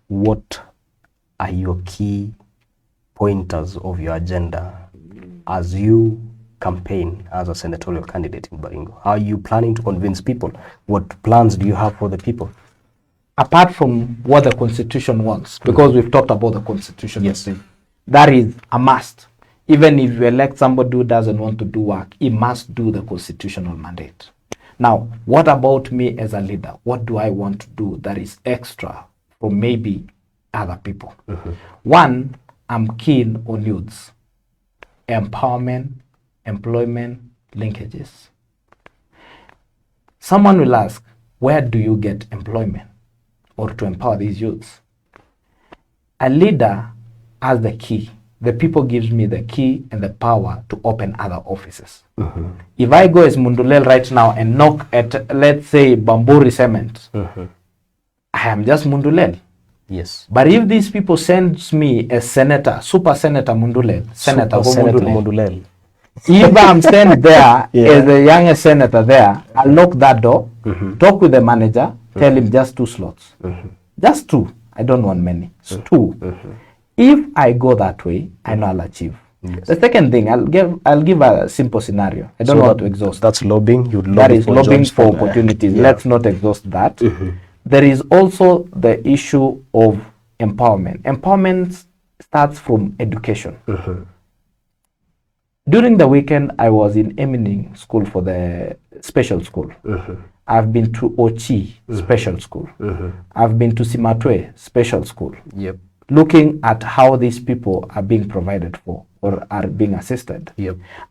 what are your key pointers of your agenda as you campaign as a senatorial candidate in Baringo? How are you planning to convince people? What plans do you have for the people? Apart from what the Constitution wants, because we've talked about the Constitution, yes, that is a must. Even if you elect somebody who doesn't want to do work, he must do the constitutional mandate. Now, what about me as a leader? What do I want to do that is extra from maybe other people? One, I'm keen on youths, empowerment, employment, linkages. Someone will ask, where do you get employment or to empower these youths? A leader has the key. The people gives me the key and the power to open other offices. If I go as Mundulel right now and knock at, let's say, Bamburi Cement, I am just Mundulel. Yes. But if these people sends me as Senator, Super Senator Mundulel, Senator Mundulel, if I'm sent there as the youngest senator there, I'll knock that door, talk with the manager, tell him just 2 slots. Just 2. I don't want many. It's 2. If I go that way, I know I'll achieve. Yes. The second thing, I'll give a simple scenario. I don't want to exhaust. That's lobbying. You'd lobby that is for lobbying for opportunities. Let's not exhaust that. There is also the issue of empowerment. Empowerment starts from education. During the weekend, I was in Embu school for the special school. I've been to Ochi special school. I've been to Simatwe special school. Looking at how these people are being provided for or are being assisted.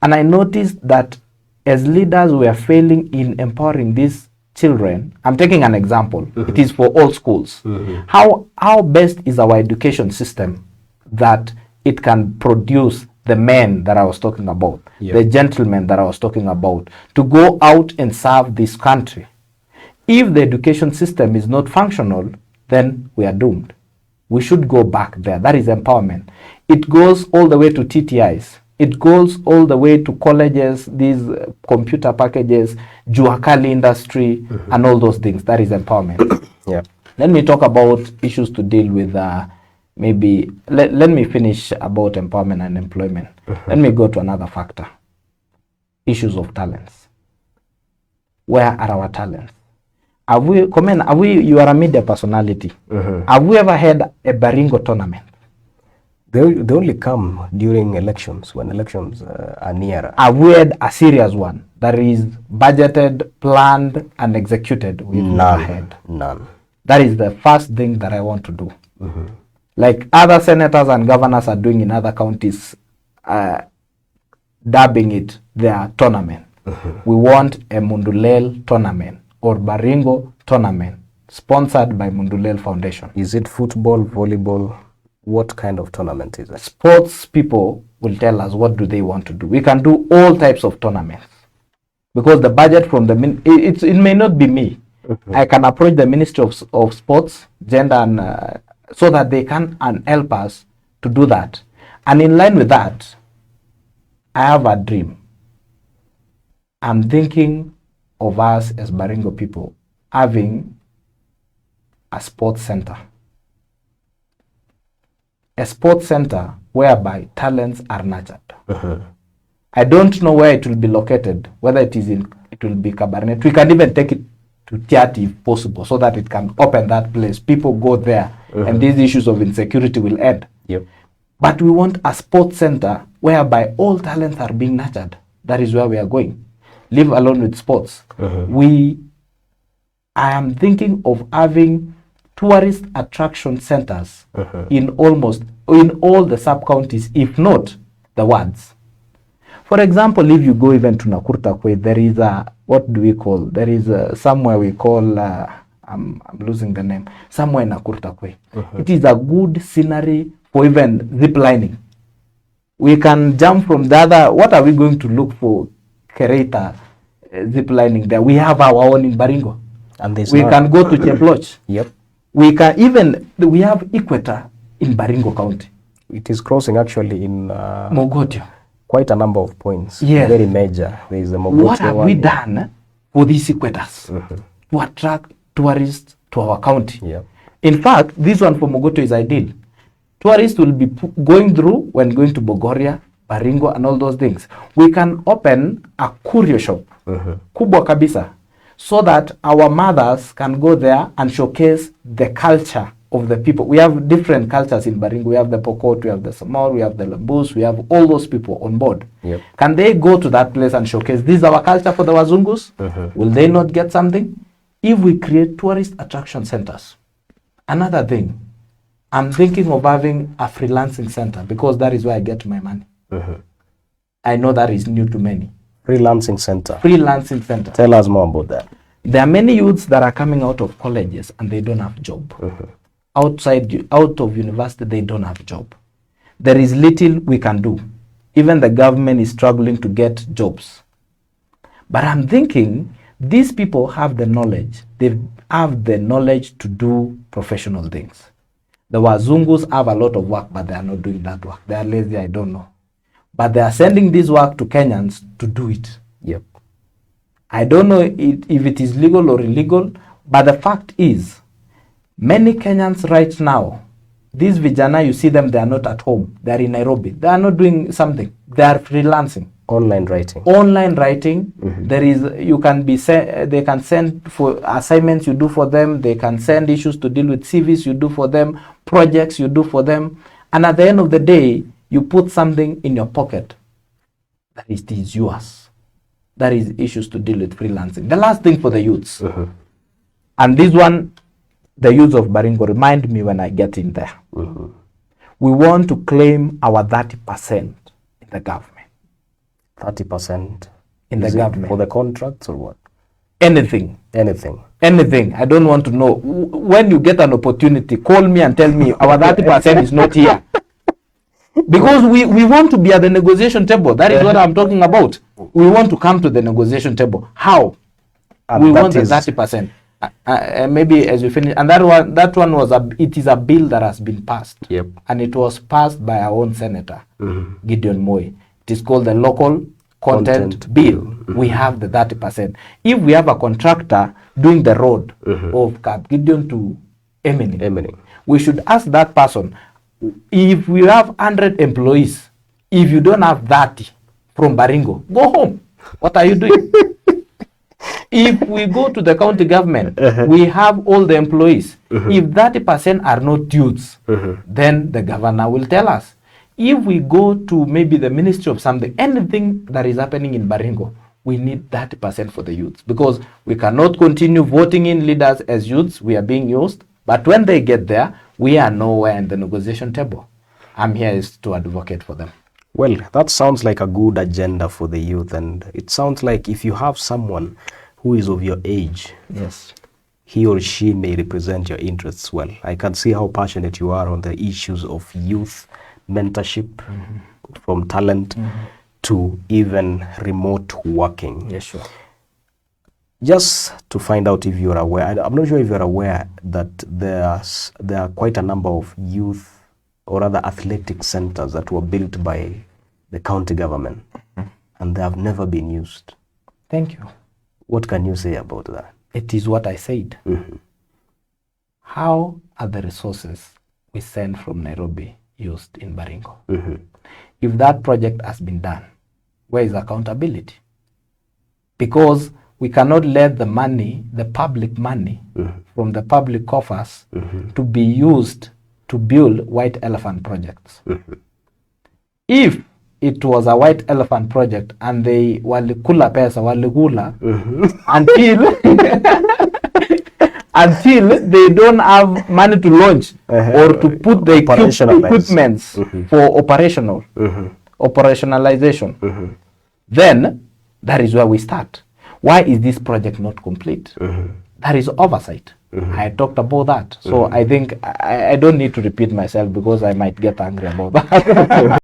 And I noticed that as leaders, we are failing in empowering these children. I'm taking an example. It is for all schools. How best is our education system that it can produce the men that I was talking about, the gentlemen that I was talking about, to go out and serve this country? If the education system is not functional, then we are doomed. We should go back there. That is empowerment. It goes all the way to TTIs. It goes all the way to colleges, these computer packages, Juakali industry, and all those things. That is empowerment. Let me talk about issues to deal with. Maybe let me finish about empowerment and employment. Let me go to another factor. Issues of talents. Where are our talents? You are a media personality. Have we ever had a Baringo tournament? They only come during elections, when elections are nearer. Have we had a serious one that is budgeted, planned, and executed? We've never had. None. That is the first thing that I want to do. Like other senators and governors are doing in other counties, dubbing it their tournament. We want a Mundulel tournament or Baringo tournament sponsored by Mundulel Foundation. Is it football, volleyball? What kind of tournament is it? Sports people will tell us what do they want to do. We can do all types of tournaments because the budget from the it may not be me. I can approach the Ministry of Sports, Gender, and so that they can help us to do that. And in line with that, I have a dream. I'm thinking of us as Baringo people having a sports center. A sports center whereby talents are nurtured. I don't know where it will be located, whether it will be Kabarnet. We can even take it to Tiati if possible, so that it can open that place. People go there and these issues of insecurity will end. But we want a sports center whereby all talents are being nurtured. That is where we are going. Leave alone with sports. I am thinking of having tourist attraction centers in all the sub-counties, if not the wards. For example, if you go even to Nakuru, there is there is somewhere we call, I'm losing the name, somewhere in Nakuru. It is a good scenery for even zip lining. We can jump from the other. What are we going to look for? Kericho zip lining there. We have our own in Baringo. And we can go to Cheploch. We have Equator in Baringo County. It is crossing actually in Mogotio. Quite a number of points. Very major. There is the Mogotio. What have we done for these Equators to attract tourists to our county? In fact, this one for Mogoto is ideal. Tourists will be going through when going to Bogoria, Baringo, and all those things. We can open a curio shop, kubwa kabisa, so that our mothers can go there and showcase the culture of the people. We have different cultures in Baringo. We have the Pokot, we have the Samor, we have the Lambus, we have all those people on board. Yep. Can they go to that place and showcase this is our culture for the Wazungus? Will they not get something? If we create tourist attraction centers. Another thing, I'm thinking of having a freelancing center because that is where I get my money. I know that is new to many. Freelancing center. Freelancing center. Tell us more about that. There are many youths that are coming out of colleges and they don't have job. Out of university, they don't have job. There is little we can do. Even the government is struggling to get jobs. But I'm thinking these people have the knowledge. They have the knowledge to do professional things. The Wazungus have a lot of work, but they are not doing that work. They are lazy, I don't know. But they are sending this work to Kenyans to do it. Yep. I don't know if it is legal or illegal, but the fact is, many Kenyans right now, these vijana, you see them, they are not at home. They are in Nairobi. They are not doing something. They are freelancing. Online writing. Online writing. There is, you can be, they can send for assignments you do for them. They can send issues to deal with CVs you do for them, projects you do for them. And at the end of the day, you put something in your pocket that is yours. That is issues to deal with freelancing. The last thing for the youths. And this one, the youths of Baringo, remind me when I get in there. We want to claim our 30% in the government. 30% in the government. For the contracts or what? Anything. Anything. Anything. I don't want to know. When you get an opportunity, call me and tell me our 30% is not here. Because we want to be at the negotiation table. That is what I'm talking about. We want to come to the negotiation table. How? We want the 30%. Maybe as we finish, and that one was it is a bill that has been passed. Yep. And it was passed by our own senator, Gideon Moi. It is called the Local Content Bill. We have the 30%. If we have a contractor doing the road of Cap Gideon to Emini, we should ask that person, if we have 100 employees, if you don't have 30 from Baringo, go home. What are you doing? If we go to the county government, we have all the employees. If 30% are not youths, then the governor will tell us. If we go to maybe the ministry of something, anything that is happening in Baringo, we need 30% for the youths, because we cannot continue voting in leaders as youths. We are being used. But when they get there, we are nowhere in the negotiation table. I'm here is to advocate for them. Well, that sounds like a good agenda for the youth. And it sounds like if you have someone who is of your age, yes, he or she may represent your interests well. I can see how passionate you are on the issues of youth mentorship, from talent to even remote working. Yes, sure. Just to find out if you're aware, I'm not sure if you're aware that there are quite a number of youth or other athletic centers that were built by the county government and they have never been used. Thank you. What can you say about that? It is what I said. How are the resources we send from Nairobi used in Baringo? If that project has been done, where is accountability? Because we cannot let the money, the public money from the public coffers to be used to build white elephant projects. If it was a white elephant project and they walikula pesa, walikula until they don't have money to launch or to put the equipments for operationalization, then that is where we start. Why is this project not complete? That is oversight. I talked about that. So I think I don't need to repeat myself because I might get angry about that.